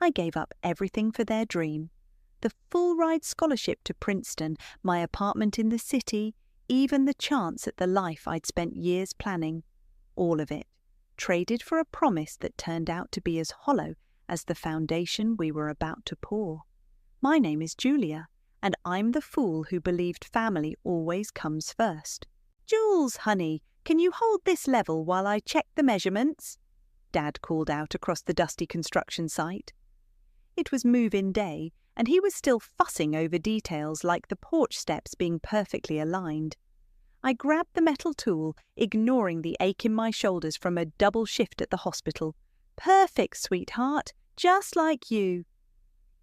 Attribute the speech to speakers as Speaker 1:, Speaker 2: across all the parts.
Speaker 1: I gave up everything for their dream. The full-ride scholarship to Princeton, my apartment in the city, even the chance at the life I'd spent years planning. All of it, traded for a promise that turned out to be as hollow as the foundation we were about to pour. My name is Julia, and I'm the fool who believed family always comes first. "Jules, honey, can you hold this level while I check the measurements?" Dad called out across the dusty construction site. It was move-in day, and he was still fussing over details like the porch steps being perfectly aligned. I grabbed the metal tool, ignoring the ache in my shoulders from a double shift at the hospital. "Perfect, sweetheart, just like you."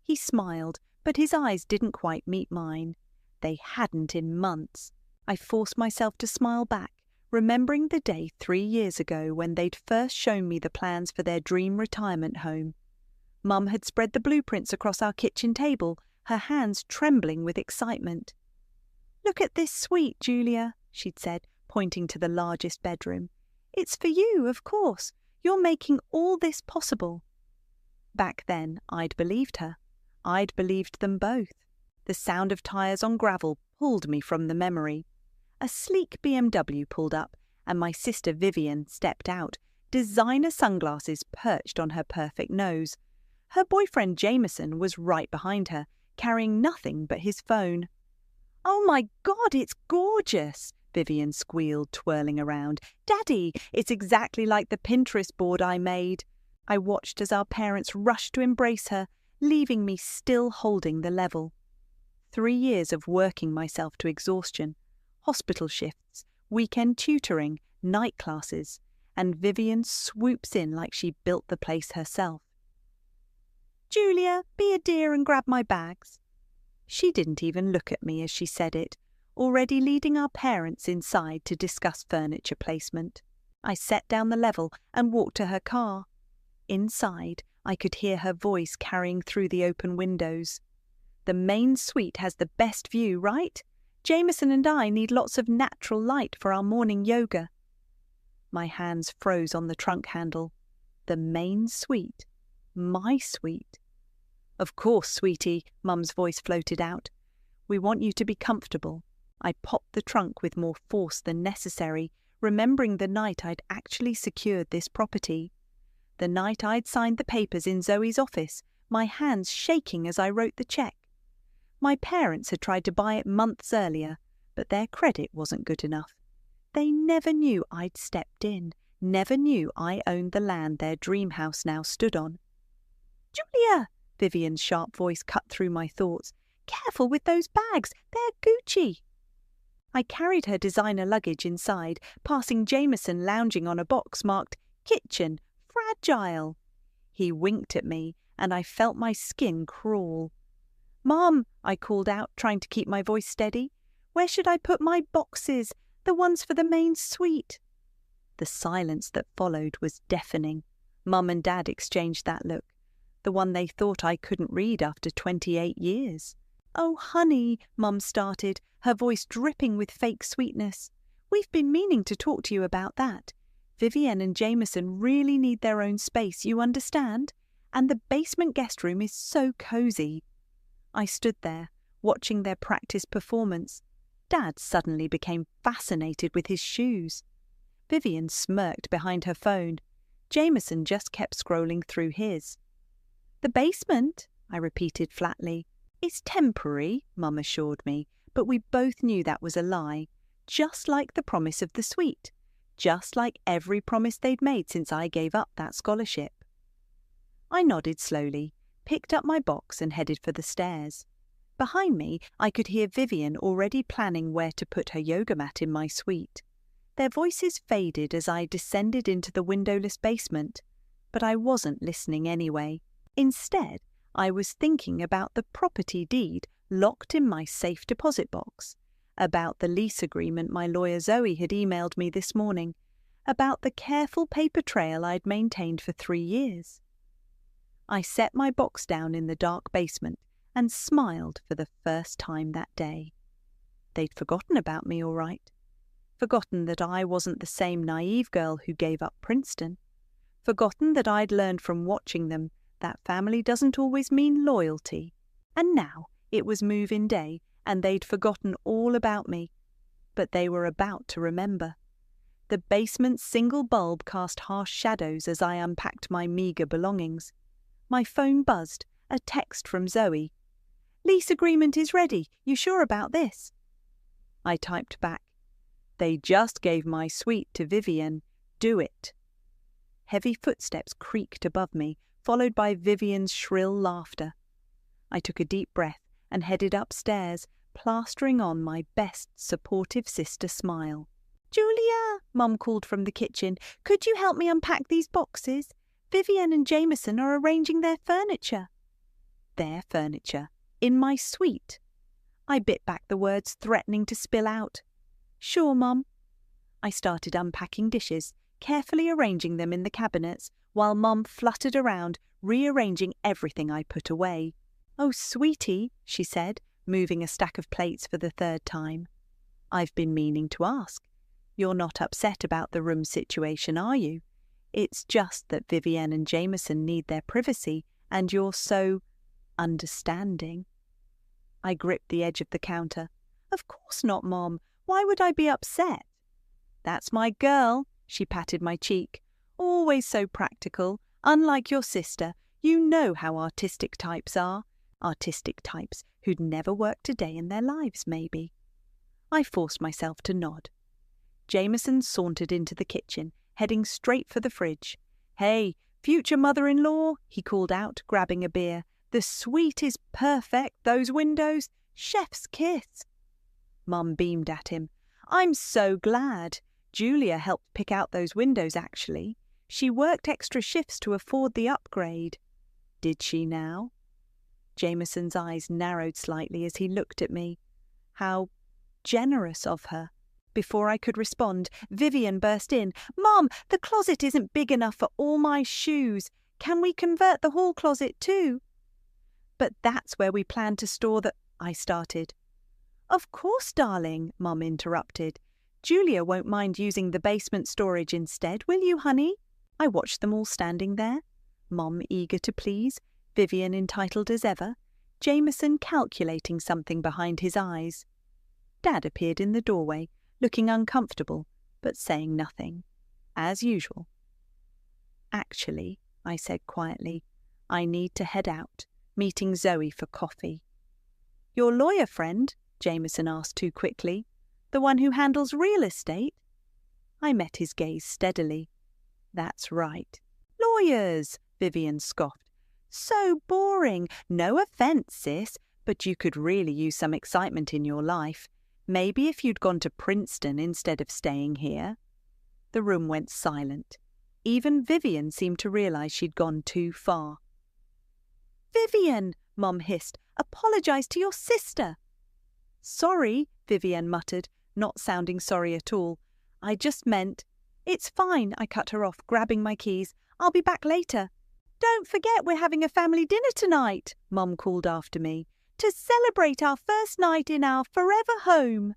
Speaker 1: He smiled, but his eyes didn't quite meet mine. They hadn't in months. I forced myself to smile back, remembering the day 3 years ago when they'd first shown me the plans for their dream retirement home. Mum had spread the blueprints across our kitchen table, her hands trembling with excitement. "Look at this suite, Julia," she'd said, pointing to the largest bedroom. "It's for you, of course. You're making all this possible." Back then, I'd believed her. I'd believed them both. The sound of tyres on gravel pulled me from the memory. A sleek BMW pulled up, and my sister Vivian stepped out, designer sunglasses perched on her perfect nose. Her boyfriend Jameson was right behind her, carrying nothing but his phone. "Oh my God, it's gorgeous!" Vivian squealed, twirling around. "Daddy, it's exactly like the Pinterest board I made." I watched as our parents rushed to embrace her, leaving me still holding the level. 3 years of working myself to exhaustion, hospital shifts, weekend tutoring, night classes, and Vivian swoops in like she built the place herself. "Julia, be a dear and grab my bags." She didn't even look at me as she said it, already leading our parents inside to discuss furniture placement. I set down the level and walked to her car. Inside, I could hear her voice carrying through the open windows. "The main suite has the best view, right? Jameson and I need lots of natural light for our morning yoga." My hands froze on the trunk handle. The main suite. My suite. "Of course, sweetie," Mum's voice floated out. "We want you to be comfortable." I popped the trunk with more force than necessary, remembering the night I'd actually secured this property. The night I'd signed the papers in Zoe's office, my hands shaking as I wrote the check. My parents had tried to buy it months earlier, but their credit wasn't good enough. They never knew I'd stepped in, never knew I owned the land their dream house now stood on. "Julia!" Vivian's sharp voice cut through my thoughts. "Careful with those bags, they're Gucci." I carried her designer luggage inside, passing Jameson lounging on a box marked "Kitchen, Fragile." He winked at me, and I felt my skin crawl. "Mom," I called out, trying to keep my voice steady, "where should I put my boxes? The ones for the main suite." The silence that followed was deafening. Mum and Dad exchanged that look, the one they thought I couldn't read after 28 years. "Oh, honey," Mum started, her voice dripping with fake sweetness. "We've been meaning to talk to you about that. Vivian and Jameson really need their own space, you understand? And the basement guest room is so cozy." I stood there, watching their practice performance. Dad suddenly became fascinated with his shoes. Vivian smirked behind her phone. Jameson just kept scrolling through his. "The basement," I repeated flatly. "It's temporary," Mum assured me, but we both knew that was a lie, just like the promise of the suite, just like every promise they'd made since I gave up that scholarship. I nodded slowly, picked up my box and headed for the stairs. Behind me, I could hear Vivian already planning where to put her yoga mat in my suite. Their voices faded as I descended into the windowless basement, but I wasn't listening anyway. Instead, I was thinking about the property deed locked in my safe deposit box, about the lease agreement my lawyer Zoe had emailed me this morning, about the careful paper trail I'd maintained for 3 years. I set my box down in the dark basement and smiled for the first time that day. They'd forgotten about me, all right. Forgotten that I wasn't the same naive girl who gave up Princeton. Forgotten that I'd learned from watching them That family doesn't always mean loyalty. And now it was move-in day, and they'd forgotten all about me. But they were about to remember. The basement's single bulb cast harsh shadows as I unpacked my meagre belongings. My phone buzzed, a text from Zoe. "Lease agreement is ready. You sure about this?" I typed back. "They just gave my suite to Vivian. Do it." Heavy footsteps creaked above me, followed by Vivian's shrill laughter. I took a deep breath and headed upstairs, plastering on my best supportive sister smile. "Julia," Mum called from the kitchen, "could you help me unpack these boxes? Vivian and Jameson are arranging their furniture." Their furniture? In my suite? I bit back the words, threatening to spill out. "Sure, Mum." I started unpacking dishes, carefully arranging them in the cabinets, while Mum fluttered around, rearranging everything I put away. "Oh, sweetie," she said, moving a stack of plates for the third time. "I've been meaning to ask. You're not upset about the room situation, are you? It's just that Vivienne and Jameson need their privacy, and you're so understanding." I gripped the edge of the counter. "Of course not, Mom. Why would I be upset?" "That's my girl," she patted my cheek. "Always so practical. Unlike your sister, you know how artistic types are. Artistic types who'd never worked a day in their lives, maybe." I forced myself to nod. Jameson sauntered into the kitchen, heading straight for the fridge. "Hey, future mother-in-law," he called out, grabbing a beer. "The suite is perfect, those windows. Chef's kiss." Mum beamed at him. "I'm so glad. Julia helped pick out those windows, actually. She worked extra shifts to afford the upgrade." "Did she now?" Jameson's eyes narrowed slightly as he looked at me. How generous of her. Before I could respond, Vivian burst in. "Mum, the closet isn't big enough for all my shoes. Can we convert the hall closet too?" "But that's where we plan to store the—" I started. "Of course, darling," Mum interrupted. "Julia won't mind using the basement storage instead, will you, honey?" I watched them all standing there. Mum eager to please, Vivian entitled as ever, Jameson calculating something behind his eyes. Dad appeared in the doorway, looking uncomfortable, but saying nothing, as usual. "Actually," I said quietly, "I need to head out, meeting Zoe for coffee." "Your lawyer friend?" Jameson asked too quickly. "The one who handles real estate?" I met his gaze steadily. "That's right." "Lawyers!" Vivian scoffed. "So boring. No offence, sis, but you could really use some excitement in your life. Maybe if you'd gone to Princeton instead of staying here." The room went silent. Even Vivian seemed to realise she'd gone too far. "Vivian!" Mum hissed. "Apologise to your sister." "Sorry," Vivian muttered, not sounding sorry at all. "I just meant—" "It's fine," I cut her off, grabbing my keys. "I'll be back later." "Don't forget we're having a family dinner tonight," Mum called after me, "to celebrate our first night in our forever home."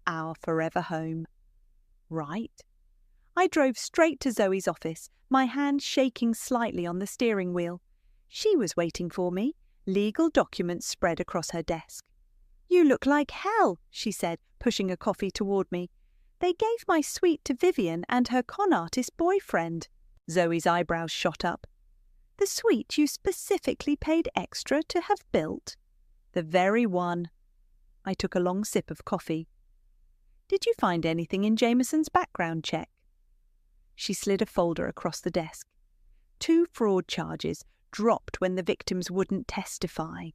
Speaker 1: Our forever home. Right. I drove straight to Zoe's office, my hand shaking slightly on the steering wheel. She was waiting for me, legal documents spread across her desk. "You look like hell," she said, pushing a coffee toward me. "They gave my suite to Vivian and her con artist boyfriend." Zoe's eyebrows shot up. "The suite you specifically paid extra to have built?" "The very one." I took a long sip of coffee. "Did you find anything in Jameson's background check?" She slid a folder across the desk. 2 fraud charges dropped when the victims wouldn't testify.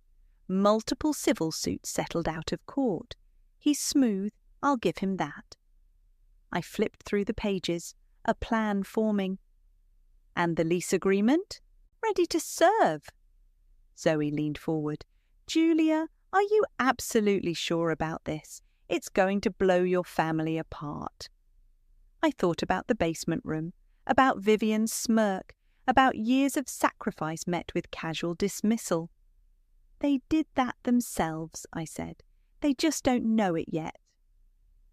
Speaker 1: Multiple civil suits settled out of court. He's smooth, I'll give him that. I flipped through the pages, a plan forming. "And the lease agreement?" "Ready to serve." Zoe leaned forward. "Julia, are you absolutely sure about this? It's going to blow your family apart." I thought about the basement room, about Vivian's smirk, about years of sacrifice met with casual dismissal. "They did that themselves," I said. "They just don't know it yet."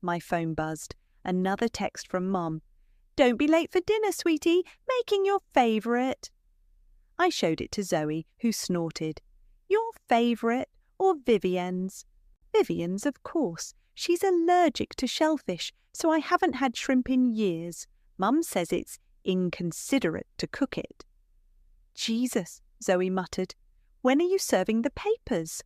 Speaker 1: My phone buzzed. Another text from Mum. "Don't be late for dinner, sweetie. Making your favourite." I showed it to Zoe, who snorted. Your favourite or Vivien's? Vivien's, of course. She's allergic to shellfish, so I haven't had shrimp in years. Mum says it's inconsiderate to cook it. Jesus, Zoe muttered. When are you serving the papers?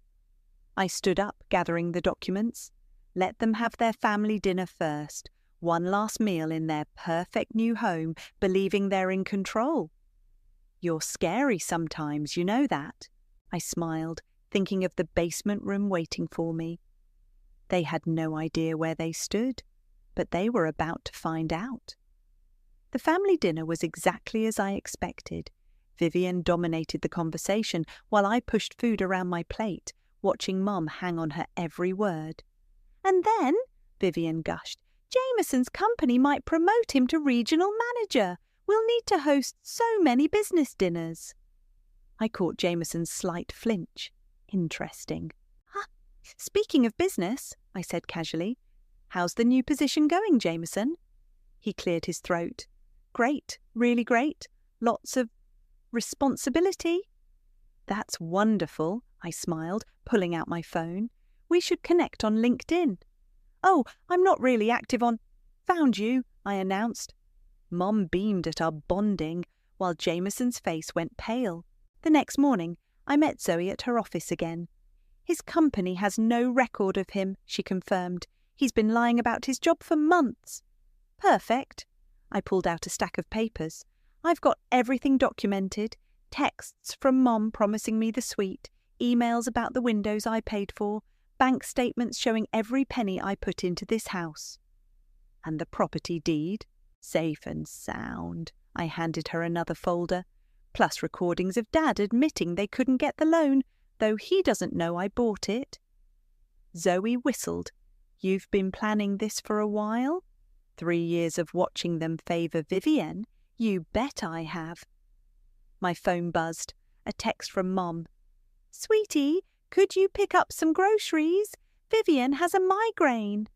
Speaker 1: I stood up, gathering the documents. Let them have their family dinner first. One last meal in their perfect new home, believing they're in control. You're scary sometimes, you know that. I smiled, thinking of the basement room waiting for me. They had no idea where they stood, but they were about to find out. The family dinner was exactly as I expected. Vivian dominated the conversation while I pushed food around my plate, watching Mum hang on her every word. And then, Vivian gushed, Jameson's company might promote him to regional manager. We'll need to host so many business dinners. I caught Jameson's slight flinch. Interesting. Speaking of business, I said casually, how's the new position going, Jameson? He cleared his throat. Great, really great. Lots of responsibility. That's wonderful, I smiled, pulling out my phone. We should connect on LinkedIn. Oh, I'm not really active on... Found you, I announced. Mom beamed at our bonding, while Jameson's face went pale. The next morning, I met Zoe at her office again. His company has no record of him, she confirmed. He's been lying about his job for months. Perfect. I pulled out a stack of papers. I've got everything documented. Texts from Mom promising me the suite, emails about the windows I paid for, bank statements showing every penny I put into this house. And the property deed? Safe and sound. I handed her another folder, plus recordings of Dad admitting they couldn't get the loan, though he doesn't know I bought it. Zoe whistled. You've been planning this for a while? 3 years of watching them favour Vivienne? You bet I have. My phone buzzed. A text from Mom. Sweetie, could you pick up some groceries? Vivienne has a migraine.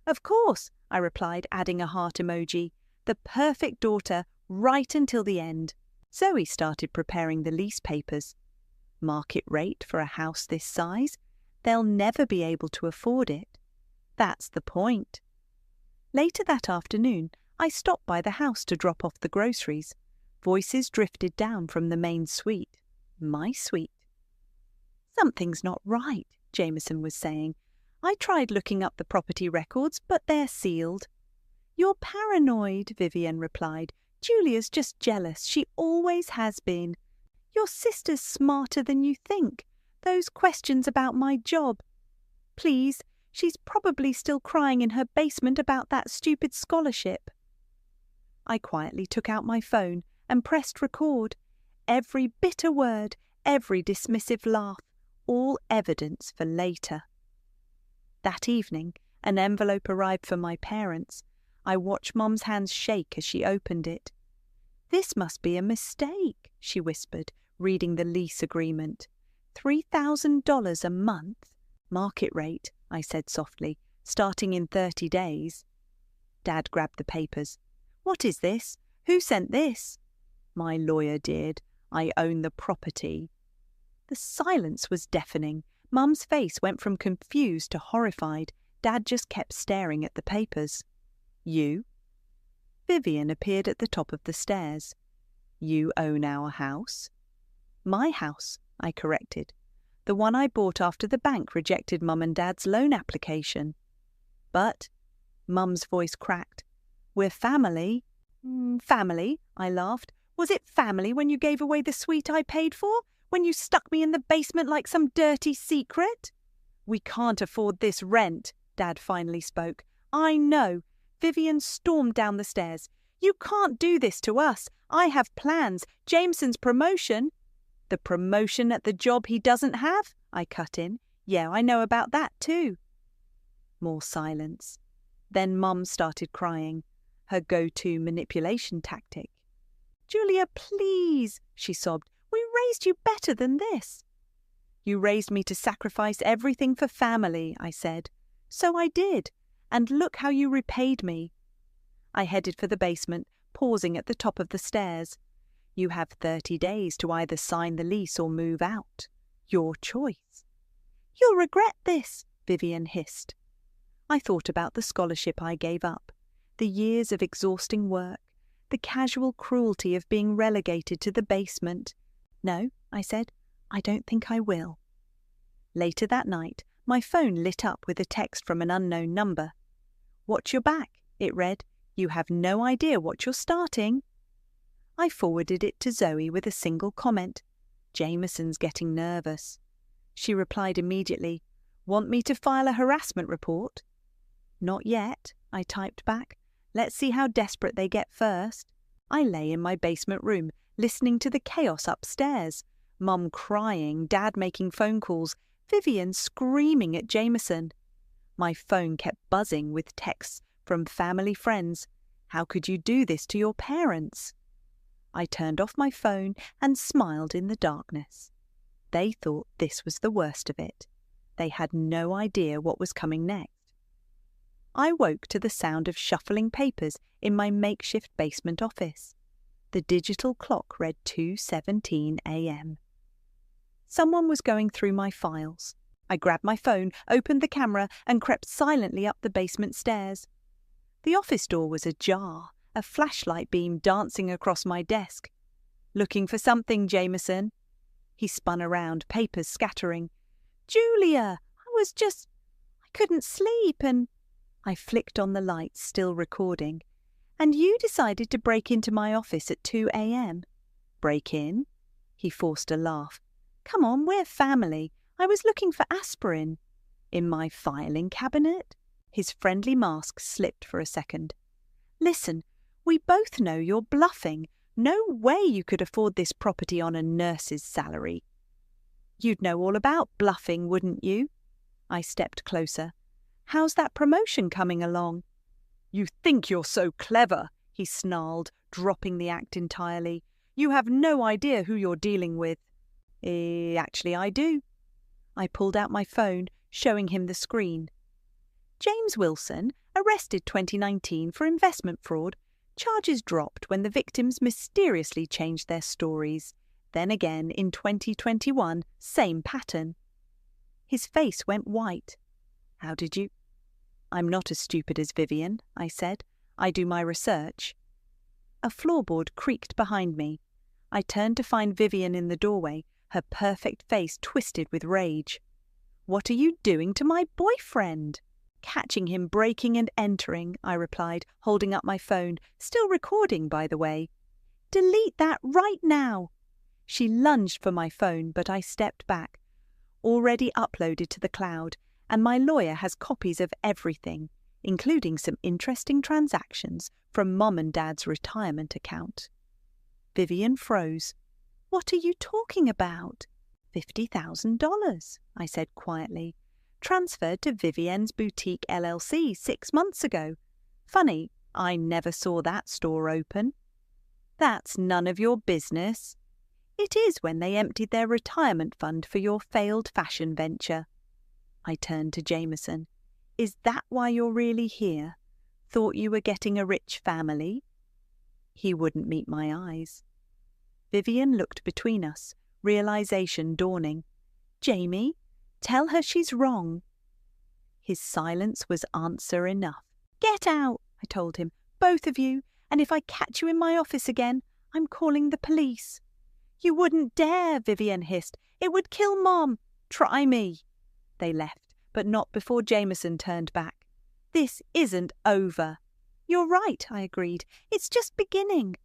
Speaker 1: Of course, I replied, adding a heart emoji. The perfect daughter, right until the end. Zoe started preparing the lease papers. Market rate for a house this size? They'll never be able to afford it. That's the point. Later that afternoon, I stopped by the house to drop off the groceries. Voices drifted down from the main suite. My suite. Something's not right, Jameson was saying. I tried looking up the property records, but they're sealed. You're paranoid, Vivian replied. Julia's just jealous. She always has been. Your sister's smarter than you think. Those questions about my job. Please, she's probably still crying in her basement about that stupid scholarship. I quietly took out my phone and pressed record. Every bitter word, every dismissive laugh, all evidence for later. That evening, an envelope arrived for my parents. I watched Mum's hands shake as she opened it. This must be a mistake, she whispered, reading the lease agreement. $3,000 a month? Market rate, I said softly, starting in 30 days. Dad grabbed the papers. What is this? Who sent this? My lawyer did. I own the property. The silence was deafening. Mum's face went from confused to horrified. Dad just kept staring at the papers. You? Vivian appeared at the top of the stairs. You own our house? My house, I corrected. The one I bought after the bank rejected Mum and Dad's loan application. But, Mum's voice cracked. We're family. Family, I laughed. Was it family when you gave away the suite I paid for? When you stuck me in the basement like some dirty secret? We can't afford this rent, Dad finally spoke. I know. Vivian stormed down the stairs. You can't do this to us. I have plans. Jameson's promotion. The promotion at the job he doesn't have? I cut in. Yeah, I know about that too. More silence. Then Mum started crying, her go-to manipulation tactic. Julia, please, she sobbed. We raised you better than this. You raised me to sacrifice everything for family, I said. So I did. And look how you repaid me. I headed for the basement, pausing at the top of the stairs. You have 30 days to either sign the lease or move out. Your choice. You'll regret this, Vivian hissed. I thought about the scholarship I gave up, the years of exhausting work, the casual cruelty of being relegated to the basement. No, I said, I don't think I will. Later that night, my phone lit up with a text from an unknown number. Watch your back, it read. You have no idea what you're starting. I forwarded it to Zoe with a single comment. Jameson's getting nervous. She replied immediately, Want me to file a harassment report? Not yet, I typed back. Let's see how desperate they get first. I lay in my basement room, listening to the chaos upstairs. Mum crying, Dad making phone calls, Vivian screaming at Jameson. My phone kept buzzing with texts from family friends. How could you do this to your parents? I turned off my phone and smiled in the darkness. They thought this was the worst of it. They had no idea what was coming next. I woke to the sound of shuffling papers in my makeshift basement office. The digital clock read 2:17 a.m. Someone was going through my files. I grabbed my phone, opened the camera, and crept silently up the basement stairs. The office door was ajar, a flashlight beam dancing across my desk. Looking for something, Jameson? He spun around, papers scattering. Julia, I couldn't sleep and... I flicked on the lights, still recording. And you decided to break into my office at 2 a.m. Break in? He forced a laugh. Come on, we're family. I was looking for aspirin. In my filing cabinet? His friendly mask slipped for a second. Listen, we both know you're bluffing. No way you could afford this property on a nurse's salary. You'd know all about bluffing, wouldn't you? I stepped closer. How's that promotion coming along? You think you're so clever, he snarled, dropping the act entirely. You have no idea who you're dealing with. Actually, I do. I pulled out my phone, showing him the screen. James Wilson, arrested 2019 for investment fraud. Charges dropped when the victims mysteriously changed their stories. Then again in 2021, same pattern. His face went white. How did you... I'm not as stupid as Vivian, I said. I do my research. A floorboard creaked behind me. I turned to find Vivian in the doorway, her perfect face twisted with rage. What are you doing to my boyfriend? Catching him breaking and entering, I replied, holding up my phone, still recording, by the way. Delete that right now. She lunged for my phone, but I stepped back. Already uploaded to the cloud, and my lawyer has copies of everything, including some interesting transactions from Mum and Dad's retirement account. Vivian froze. What are you talking about? $50,000, I said quietly. Transferred to Vivienne's Boutique LLC 6 months ago. Funny, I never saw that store open. That's none of your business. It is when they emptied their retirement fund for your failed fashion venture. I turned to Jameson. Is that why you're really here? Thought you were getting a rich family? He wouldn't meet my eyes. Vivian looked between us, realization dawning. Jamie, tell her she's wrong. His silence was answer enough. Get out, I told him, both of you, and if I catch you in my office again, I'm calling the police. You wouldn't dare, Vivian hissed. It would kill Mom. Try me. They left, but not before Jameson turned back. This isn't over. You're right, I agreed. It's just beginning.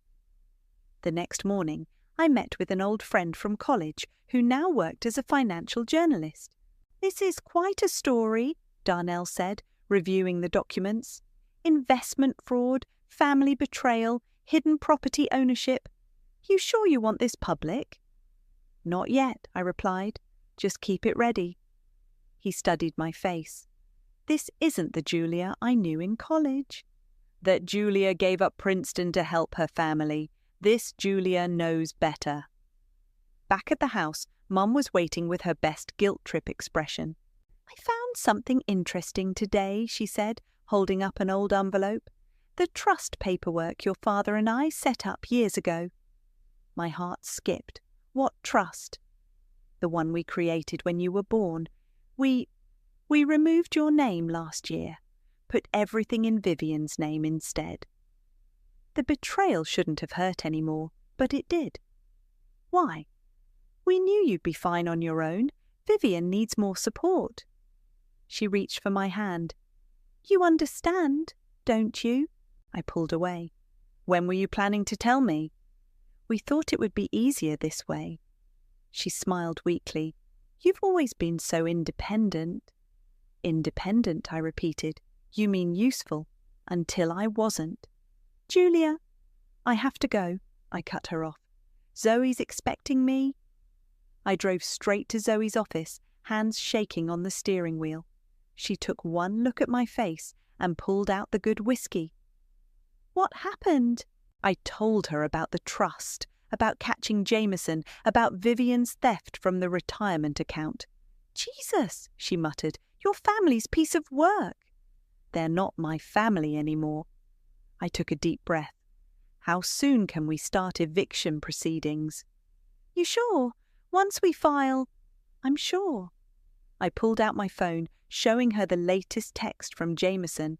Speaker 1: The next morning, I met with an old friend from college who now worked as a financial journalist. This is quite a story, Darnell said, reviewing the documents. Investment fraud, family betrayal, hidden property ownership. You sure you want this public? Not yet, I replied. Just keep it ready. He studied my face. This isn't the Julia I knew in college. That Julia gave up Princeton to help her family. This Julia knows better. Back at the house, Mum was waiting with her best guilt trip expression. I found something interesting today, she said, holding up an old envelope. The trust paperwork your father and I set up years ago. My heart skipped. What trust? The one we created when you were born. We removed your name last year, put everything in Vivian's name instead. The betrayal shouldn't have hurt anymore, but it did. Why? We knew you'd be fine on your own. Vivian needs more support. She reached for my hand. You understand, don't you? I pulled away. When were you planning to tell me? We thought it would be easier this way. She smiled weakly. You've always been so independent. Independent, I repeated. You mean useful. Until I wasn't. Julia, I have to go. I cut her off. Zoe's expecting me. I drove straight to Zoe's office, hands shaking on the steering wheel. She took one look at my face and pulled out the good whiskey. What happened? I told her about the trust, about catching Jameson, about Vivian's theft from the retirement account. Jesus, she muttered, your family's piece of work. They're not my family anymore. I took a deep breath. How soon can we start eviction proceedings? You sure? Once we file... I'm sure. I pulled out my phone, showing her the latest text from Jameson.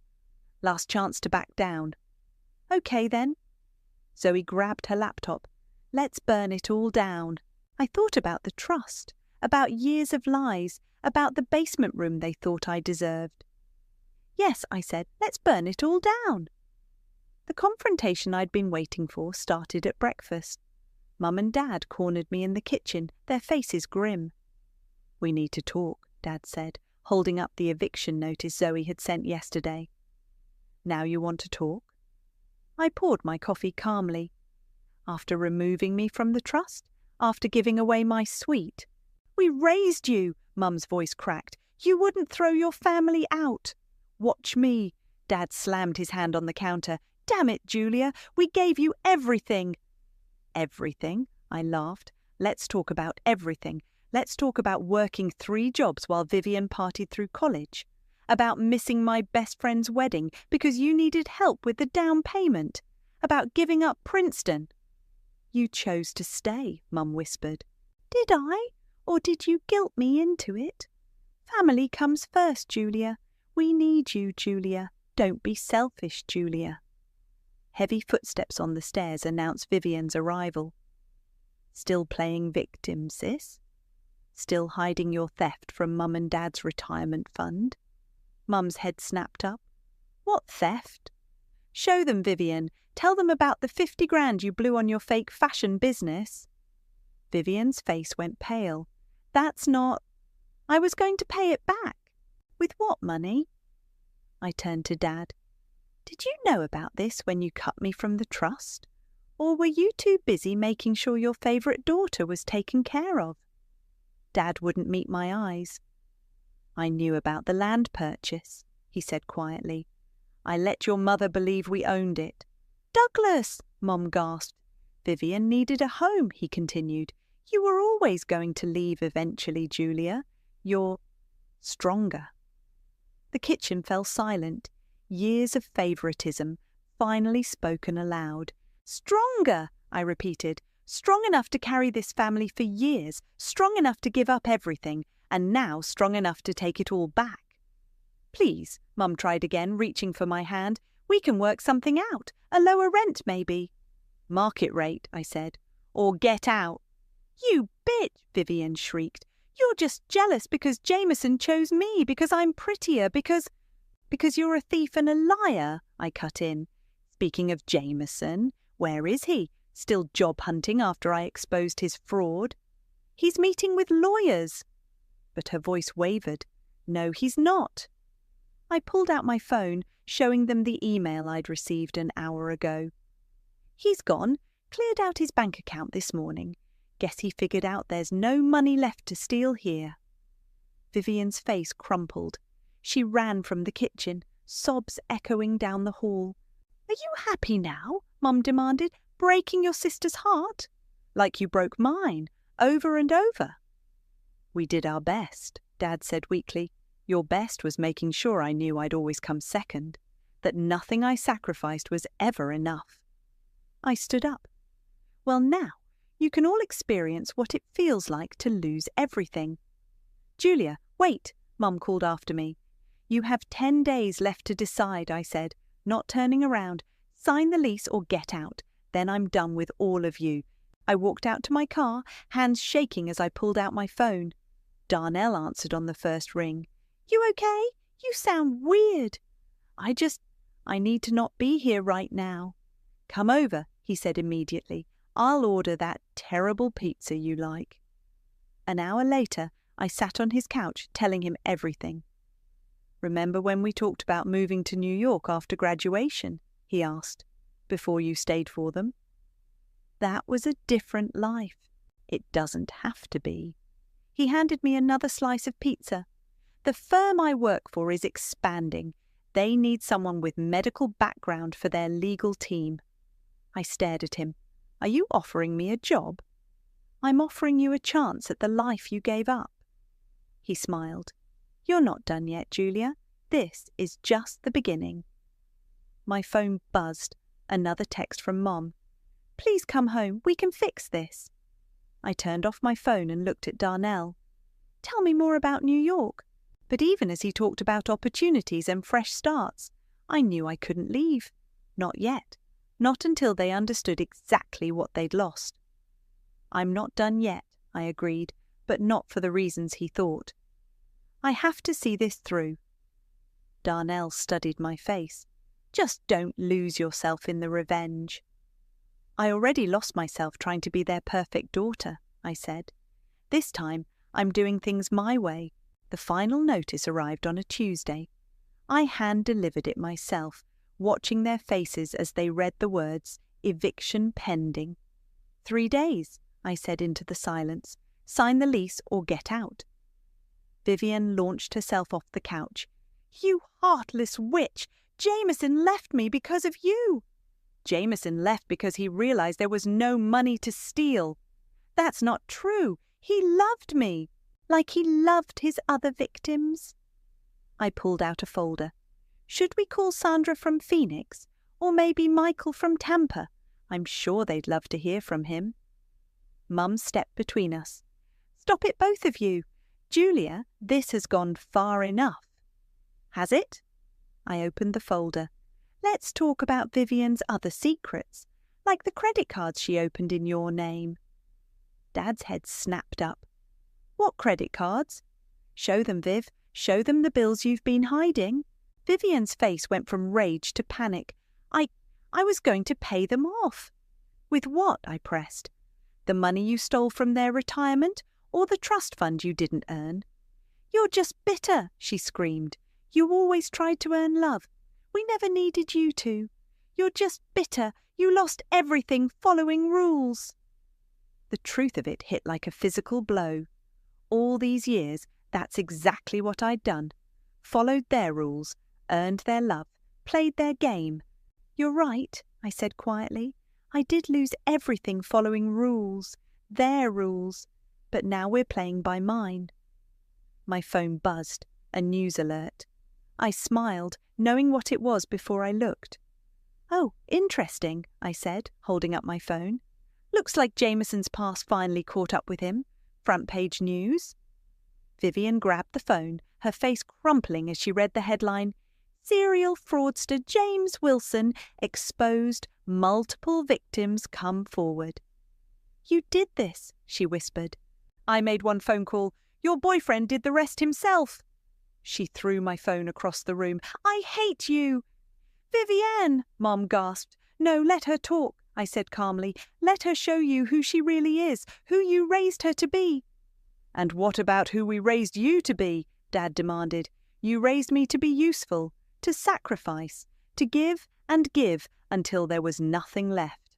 Speaker 1: Last chance to back down. Okay then. Zoe grabbed her laptop. Let's burn it all down. I thought about the trust, about years of lies, about the basement room they thought I deserved. Yes, I said, let's burn it all down. The confrontation I'd been waiting for started at breakfast. Mum and Dad cornered me in the kitchen, their faces grim. We need to talk, Dad said, holding up the eviction notice Zoe had sent yesterday. Now you want to talk? I poured my coffee calmly. After removing me from the trust? After giving away my suite? We raised you, Mum's voice cracked. You wouldn't throw your family out. Watch me. Dad slammed his hand on the counter. Damn it, Julia, we gave you everything. Everything? I laughed. Let's talk about everything. Let's talk about working 3 jobs while Vivian partied through college. About missing my best friend's wedding because you needed help with the down payment. About giving up Princeton. You chose to stay, Mum whispered. Did I? Or did you guilt me into it? Family comes first, Julia. We need you, Julia. Don't be selfish, Julia. Heavy footsteps on the stairs announced Vivian's arrival. Still playing victim, sis? Still hiding your theft from Mum and Dad's retirement fund? Mum's head snapped up. What theft? Show them, Vivian. Tell them about the 50 grand you blew on your fake fashion business. Vivian's face went pale. That's not... I was going to pay it back. With what money? I turned to Dad. Did you know about this when you cut me from the trust? Or were you too busy making sure your favourite daughter was taken care of? Dad wouldn't meet my eyes. I knew about the land purchase, he said quietly. I let your mother believe we owned it. Douglas, Mum gasped. Vivian needed a home, he continued. You were always going to leave eventually, Julia. You're stronger. The kitchen fell silent. Years of favouritism, finally spoken aloud. Stronger, I repeated. Strong enough to carry this family for years, strong enough to give up everything, and now strong enough to take it all back. Please, Mum tried again, reaching for my hand. We can work something out. A lower rent, maybe. Market rate, I said. Or get out. You bitch, Vivian shrieked. You're just jealous because Jameson chose me, because I'm prettier, because you're a thief and a liar, I cut in. Speaking of Jameson, where is he? Still job hunting after I exposed his fraud? He's meeting with lawyers. But her voice wavered. No, he's not. I pulled out my phone, showing them the email I'd received an hour ago. He's gone, cleared out his bank account this morning. Guess he figured out there's no money left to steal here. Vivian's face crumpled. She ran from the kitchen, sobs echoing down the hall. Are you happy now? Mum demanded, breaking your sister's heart? Like you broke mine, over and over. We did our best, Dad said weakly. Your best was making sure I knew I'd always come second, that nothing I sacrificed was ever enough. I stood up. Well now, You can all experience what it feels like to lose everything. Julia, wait, Mum called after me. You have 10 days left to decide, I said, not turning around. Sign the lease or get out. Then I'm done with all of you. I walked out to my car, hands shaking as I pulled out my phone. Darnell answered on the first ring. You okay? You sound weird. I need to not be here right now. Come over, he said immediately. I'll order that terrible pizza you like. An hour later, I sat on his couch telling him everything. Remember when we talked about moving to New York after graduation? He asked, before you stayed for them. That was a different life. It doesn't have to be. He handed me another slice of pizza. The firm I work for is expanding. They need someone with medical background for their legal team. I stared at him. Are you offering me a job? I'm offering you a chance at the life you gave up. He smiled. You're not done yet, Julia. This is just the beginning. My phone buzzed. Another text from Mom. Please come home. We can fix this. I turned off my phone and looked at Darnell. Tell me more about New York. But even as he talked about opportunities and fresh starts, I knew I couldn't leave. Not yet. Not until they understood exactly what they'd lost. I'm not done yet, I agreed, but not for the reasons he thought. I have to see this through. Darnell studied my face. Just don't lose yourself in the revenge. I already lost myself trying to be their perfect daughter, I said. This time, I'm doing things my way. The final notice arrived on a Tuesday. I hand-delivered it myself, watching their faces as they read the words, eviction pending. 3 days, I said into the silence. Sign the lease or get out. Vivian launched herself off the couch. You heartless witch! Jameson left me because of you! Jameson left because he realized there was no money to steal. That's not true. He loved me, like he loved his other victims. I pulled out a folder. Should we call Sandra from Phoenix? Or maybe Michael from Tampa? I'm sure they'd love to hear from him. Mum stepped between us. Stop it, both of you. Julia, this has gone far enough. Has it? I opened the folder. Let's talk about Vivian's other secrets, like the credit cards she opened in your name. Dad's head snapped up. What credit cards? Show them, Viv. Show them the bills you've been hiding. Vivian's face went from rage to panic. I was going to pay them off. With what? I pressed. The money you stole from their retirement or the trust fund you didn't earn? You're just bitter, she screamed. You always tried to earn love. We never needed you to. You're just bitter. You lost everything following rules. The truth of it hit like a physical blow. All these years, that's exactly what I'd done. Followed their rules, earned their love, played their game. You're right, I said quietly. I did lose everything following rules, their rules, but now we're playing by mine. My phone buzzed, a news alert. I smiled, knowing what it was before I looked. Oh, interesting, I said, holding up my phone. Looks like Jameson's past finally caught up with him. Front page news. Vivian grabbed the phone, her face crumpling as she read the headline, Serial fraudster James Wilson exposed, multiple victims come forward. You did this, she whispered. I made one phone call. Your boyfriend did the rest himself. She threw my phone across the room. I hate you. Vivienne, Mom gasped. No, let her talk, I said calmly. Let her show you who she really is, who you raised her to be. And what about who we raised you to be? Dad demanded. You raised me to be useful, to sacrifice, to give and give until there was nothing left.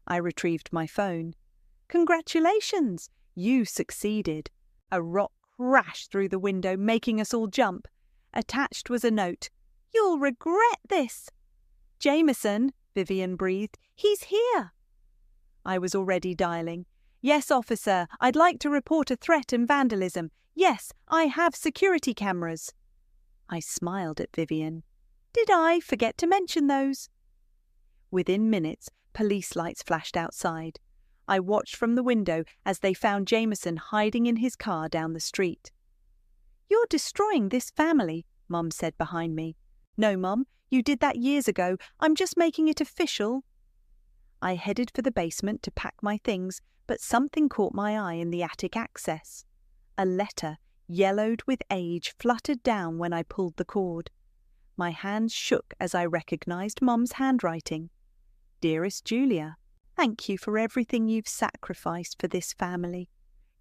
Speaker 1: I retrieved my phone. Congratulations, you succeeded. A rock crashed through the window, making us all jump. Attached was a note. You'll regret this. Jameson, Vivian breathed. He's here. I was already dialing. Yes, officer, I'd like to report a threat and vandalism. Yes, I have security cameras. I smiled at Vivian. Did I forget to mention those? Within minutes, police lights flashed outside. I watched from the window as they found Jameson hiding in his car down the street. "You're destroying this family," Mum said behind me. "No, Mum, you did that years ago. I'm just making it official." I headed for the basement to pack my things, but something caught my eye in the attic access. A letter, yellowed with age, fluttered down when I pulled the cord. My hands shook as I recognized Mum's handwriting. "Dearest Julia, thank you for everything you've sacrificed for this family.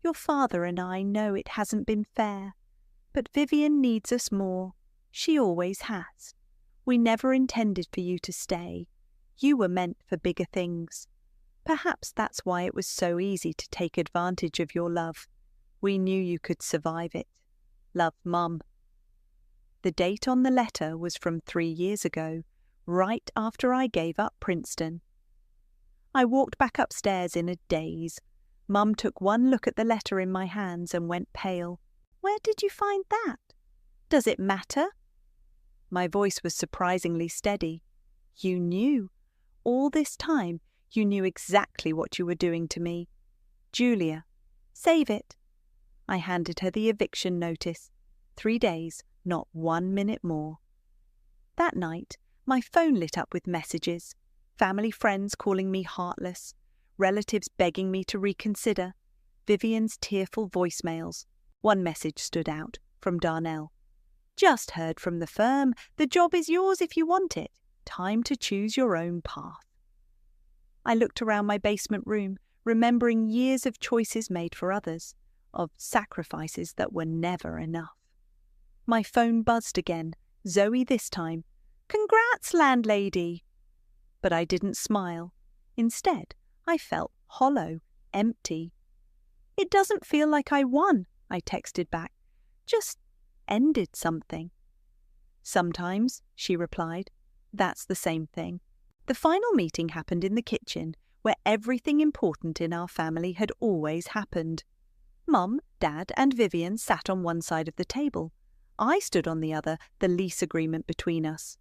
Speaker 1: Your father and I know it hasn't been fair, but Vivian needs us more. She always has. We never intended for you to stay. You were meant for bigger things. Perhaps that's why it was so easy to take advantage of your love. We knew you could survive it. Love, Mum." The date on the letter was from 3 years ago, right after I gave up Princeton. I walked back upstairs in a daze. Mum took one look at the letter in my hands and went pale. "Where did you find that? Does it matter?" My voice was surprisingly steady. "You knew. All this time, you knew exactly what you were doing to me. Julia, save it." I handed her the eviction notice. 3 days, not 1 minute more. That night, my phone lit up with messages. Family friends calling me heartless, relatives begging me to reconsider, Vivian's tearful voicemails. One message stood out, from Darnell. "Just heard from the firm. The job is yours if you want it. Time to choose your own path." I looked around my basement room, remembering years of choices made for others, of sacrifices that were never enough. My phone buzzed again, Zoe this time. "Congrats, landlady!" But I didn't smile. Instead, I felt hollow, empty. "It doesn't feel like I won," I texted back. "Just ended something." "Sometimes," she replied. "That's the same thing." The final meeting happened in the kitchen, where everything important in our family had always happened. Mum, Dad, and Vivian sat on one side of the table. I stood on the other, the lease agreement between us.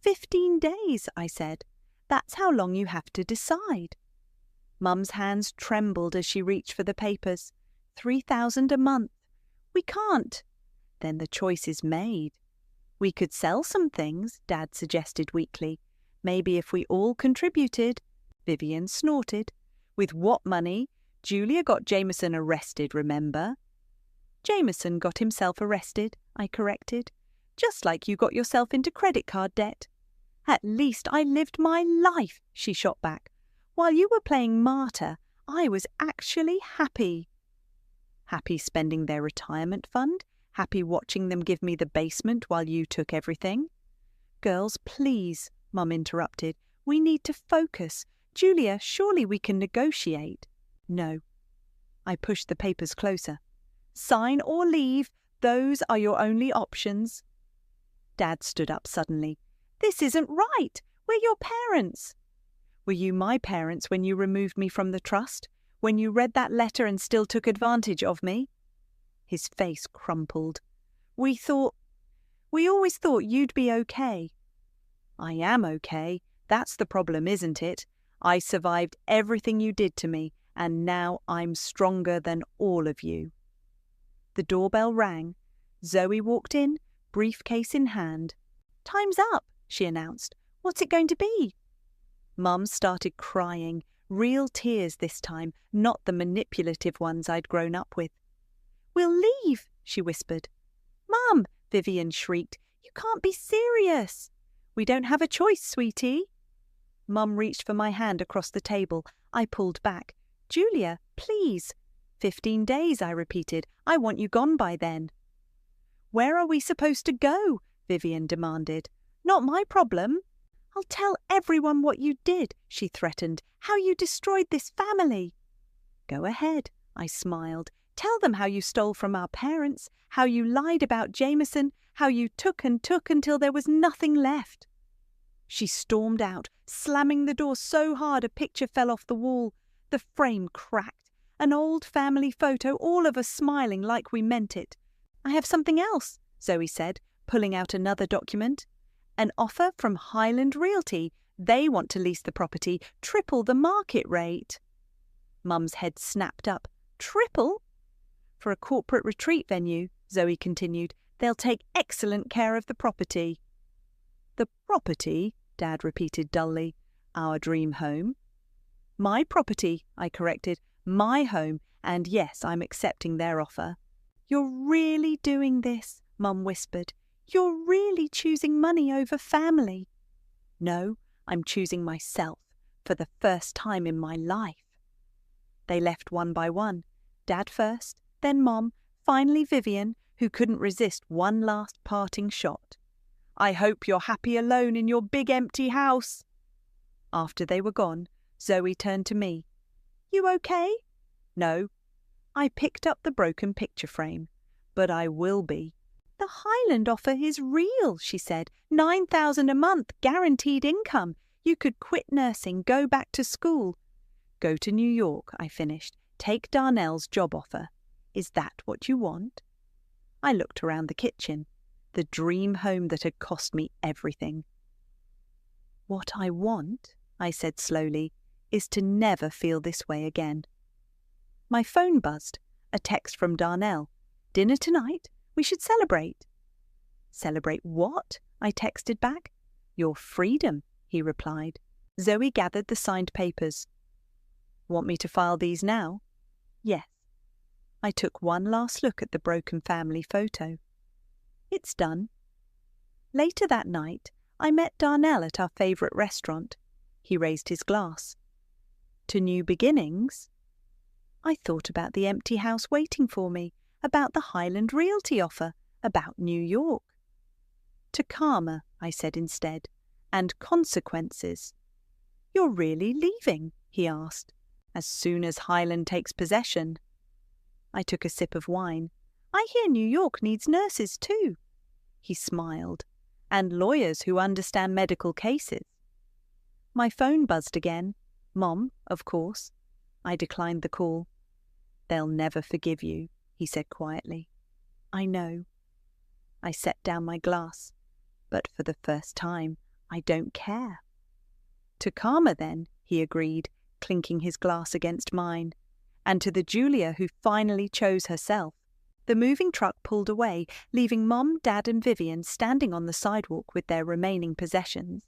Speaker 1: 15 days, I said. "That's how long you have to decide." Mum's hands trembled as she reached for the papers. 3,000 a month. "We can't." "Then the choice is made." "We could sell some things," Dad suggested weakly. "Maybe if we all contributed." Vivian snorted. "With what money? Julia got Jameson arrested, remember?" "Jameson got himself arrested," I corrected. "Just like you got yourself into credit card debt." "At least I lived my life," she shot back. "While you were playing martyr, I was actually happy." Happy spending their retirement fund? Happy watching them give me the basement while you took everything? "Girls, please," Mum interrupted. "We need to focus. Julia, surely we can negotiate." "No." I pushed the papers closer. "Sign or leave. Those are your only options." Dad stood up suddenly. "This isn't right. We're your parents." "Were you my parents when you removed me from the trust? When you read that letter and still took advantage of me?" His face crumpled. We always thought you'd be okay." "I am okay. That's the problem, isn't it? I survived everything you did to me, and now I'm stronger than all of you." The doorbell rang. Zoe walked in, briefcase in hand. "Time's up," she announced. "What's it going to be?" Mum started crying, real tears this time, not the manipulative ones I'd grown up with. "We'll leave," she whispered. "Mum," Vivian shrieked, "you can't be serious." "We don't have a choice, sweetie." Mum reached for my hand across the table. I pulled back. "Julia, please." 15 days, I repeated. "I want you gone by then." "Where are we supposed to go?" Vivian demanded. "Not my problem." "I'll tell everyone what you did," she threatened. "How you destroyed this family." "Go ahead," I smiled. "Tell them how you stole from our parents, how you lied about Jameson, how you took and took until there was nothing left." She stormed out, slamming the door so hard a picture fell off the wall. The frame cracked. An old family photo, all of us smiling like we meant it. "I have something else," Zoe said, pulling out another document. "An offer from Highland Realty. They want to lease the property, triple the market rate." Mum's head snapped up. Triple? For a corporate retreat venue, Zoe continued, they'll take excellent care of the property. The property, Dad repeated dully. Our dream home? My property, I corrected. My home, and yes, I'm accepting their offer. You're really doing this, Mum whispered. You're really choosing money over family. No, I'm choosing myself for the first time in my life. They left one by one. Dad first, then Mom, finally Vivian, who couldn't resist one last parting shot. I hope you're happy alone in your big empty house. After they were gone, Zoe turned to me. You okay? No. I picked up the broken picture frame. But I will be. The Highland offer is real, she said. 9,000 a month, guaranteed income. You could quit nursing, go back to school. Go to New York, I finished. Take Darnell's job offer. Is that what you want? I looked around the kitchen. The dream home that had cost me everything. What I want, I said slowly, is to never feel this way again. My phone buzzed. A text from Darnell. Dinner tonight? We should celebrate. Celebrate what? I texted back. Your freedom, he replied. Zoe gathered the signed papers. Want me to file these now? Yes. I took one last look at the broken family photo. It's done. Later that night, I met Darnell at our favourite restaurant. He raised his glass. To new beginnings? I thought about the empty house waiting for me, about the Highland Realty offer, about New York. To karma, I said instead, and consequences. You're really leaving? He asked. As soon as Highland takes possession. I took a sip of wine. I hear New York needs nurses too. He smiled. And lawyers who understand medical cases. My phone buzzed again. Mom, of course. I declined the call. They'll never forgive you, he said quietly. I know. I set down my glass. But for the first time, I don't care. To karma then, he agreed, clinking his glass against mine. And to the Julia who finally chose herself. The moving truck pulled away, leaving Mom, Dad and Vivian standing on the sidewalk with their remaining possessions.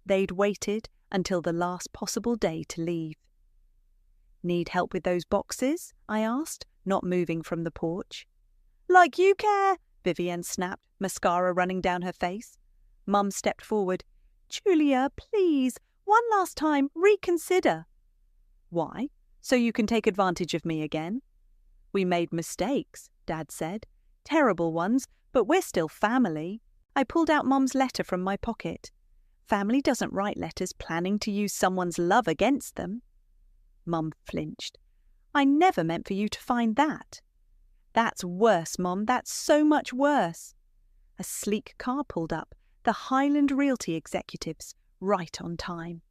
Speaker 1: They'd waited until the last possible day to leave. Need help with those boxes? I asked, not moving from the porch. Like you care, Vivian snapped, mascara running down her face. Mum stepped forward. Julia, please, one last time, reconsider. Why? So you can take advantage of me again? We made mistakes, Dad said. Terrible ones, but we're still family. I pulled out Mum's letter from my pocket. Family doesn't write letters planning to use someone's love against them. Mum flinched. I never meant for you to find that. That's worse, Mum, that's so much worse. A sleek car pulled up, the Highland Realty executives, right on time.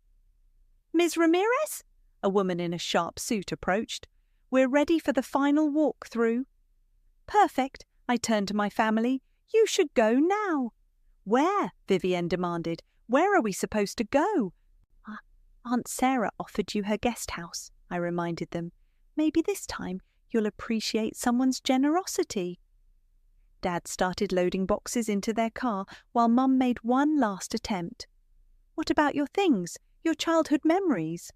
Speaker 1: Ms. Ramirez? A woman in a sharp suit approached. We're ready for the final walk through. Perfect, I turned to my family. You should go now. Where? Vivienne demanded. Where are we supposed to go? Aunt Sarah offered you her guest house, I reminded them. Maybe this time you'll appreciate someone's generosity. Dad started loading boxes into their car while Mum made one last attempt. What about your things, your childhood memories?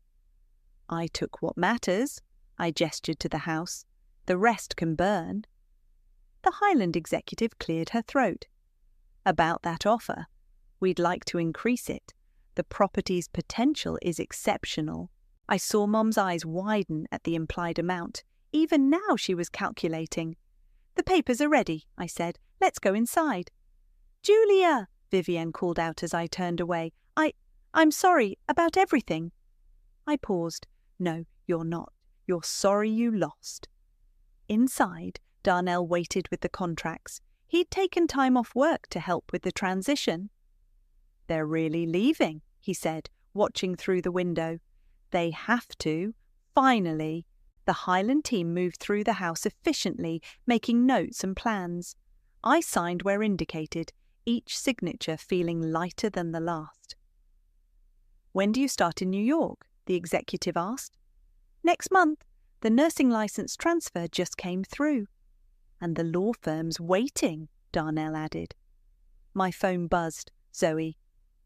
Speaker 1: I took what matters. I gestured to the house. The rest can burn. The Highland executive cleared her throat. About that offer. We'd like to increase it. The property's potential is exceptional. I saw Mum's eyes widen at the implied amount. Even now she was calculating. The papers are ready, I said. Let's go inside. Julia, Vivienne called out as I turned away. I'm sorry about everything. I paused. No, you're not. You're sorry you lost. Inside, Darnell waited with the contracts. He'd taken time off work to help with the transition. They're really leaving, he said, watching through the window. They have to. Finally. The Highland team moved through the house efficiently, making notes and plans. I signed where indicated, each signature feeling lighter than the last. When do you start in New York? The executive asked. Next month, the nursing license transfer just came through. And the law firm's waiting, Darnell added. My phone buzzed. Zoe.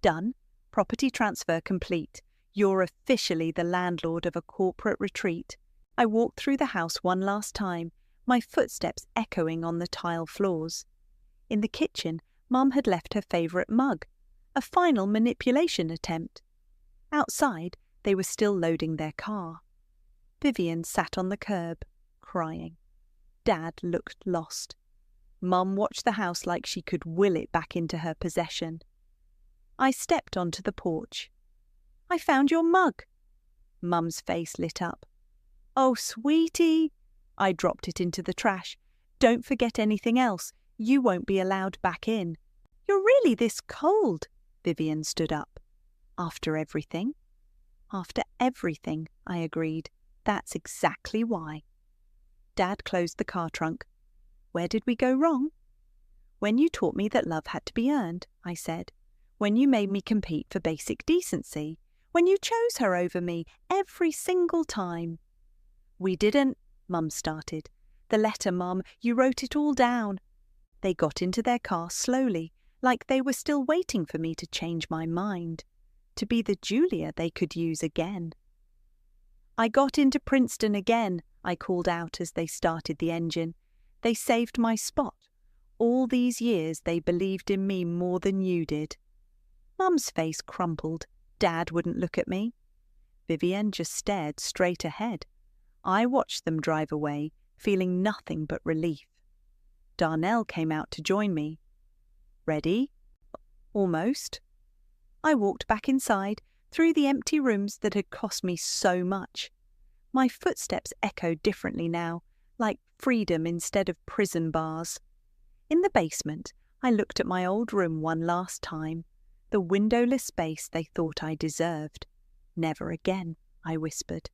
Speaker 1: Done. Property transfer complete. You're officially the landlord of a corporate retreat. I walked through the house one last time, my footsteps echoing on the tile floors. In the kitchen, Mum had left her favourite mug, a final manipulation attempt. Outside, they were still loading their car. Vivian sat on the curb, crying. Dad looked lost. Mum watched the house like she could will it back into her possession. I stepped onto the porch. I found your mug. Mum's face lit up. Oh, sweetie. I dropped it into the trash. Don't forget anything else. You won't be allowed back in. You're really this cold. Vivian stood up. After everything? After everything, I agreed. That's exactly why. Dad closed the car trunk. Where did we go wrong? When you taught me that love had to be earned, I said. When you made me compete for basic decency. When you chose her over me every single time. We didn't, Mum started. The letter, Mum, you wrote it all down. They got into their car slowly, like they were still waiting for me to change my mind, to be the Julia they could use again. I got into Princeton again, I called out as they started the engine. They saved my spot. All these years they believed in me more than you did. Mum's face crumpled. Dad wouldn't look at me. Vivian just stared straight ahead. I watched them drive away, feeling nothing but relief. Darnell came out to join me. Ready? Almost. I walked back inside, through the empty rooms that had cost me so much. My footsteps echoed differently now, like freedom instead of prison bars. In the basement, I looked at my old room one last time, the windowless space they thought I deserved. Never again, I whispered.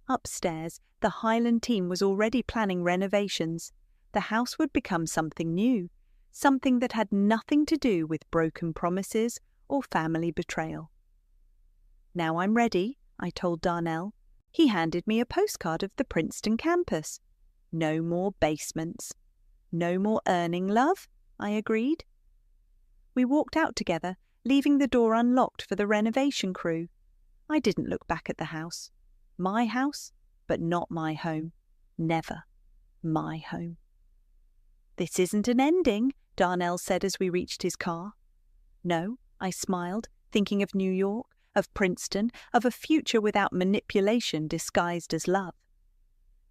Speaker 1: Upstairs, the Highland team was already planning renovations. The house would become something new, something that had nothing to do with broken promises or family betrayal. Now I'm ready, I told Darnell. He handed me a postcard of the Princeton campus. No more basements. No more earning love, I agreed. We walked out together, leaving the door unlocked for the renovation crew. I didn't look back at the house. My house, but not my home. Never my home. This isn't an ending, Darnell said as we reached his car. No, I smiled, thinking of New York, of Princeton, of a future without manipulation disguised as love.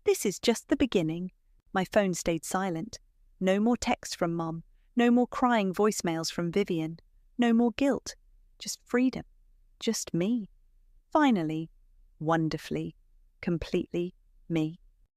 Speaker 1: This is just the beginning. My phone stayed silent. No more texts from Mum. No more crying voicemails from Vivian. No more guilt. Just freedom. Just me. Finally, wonderfully, completely me.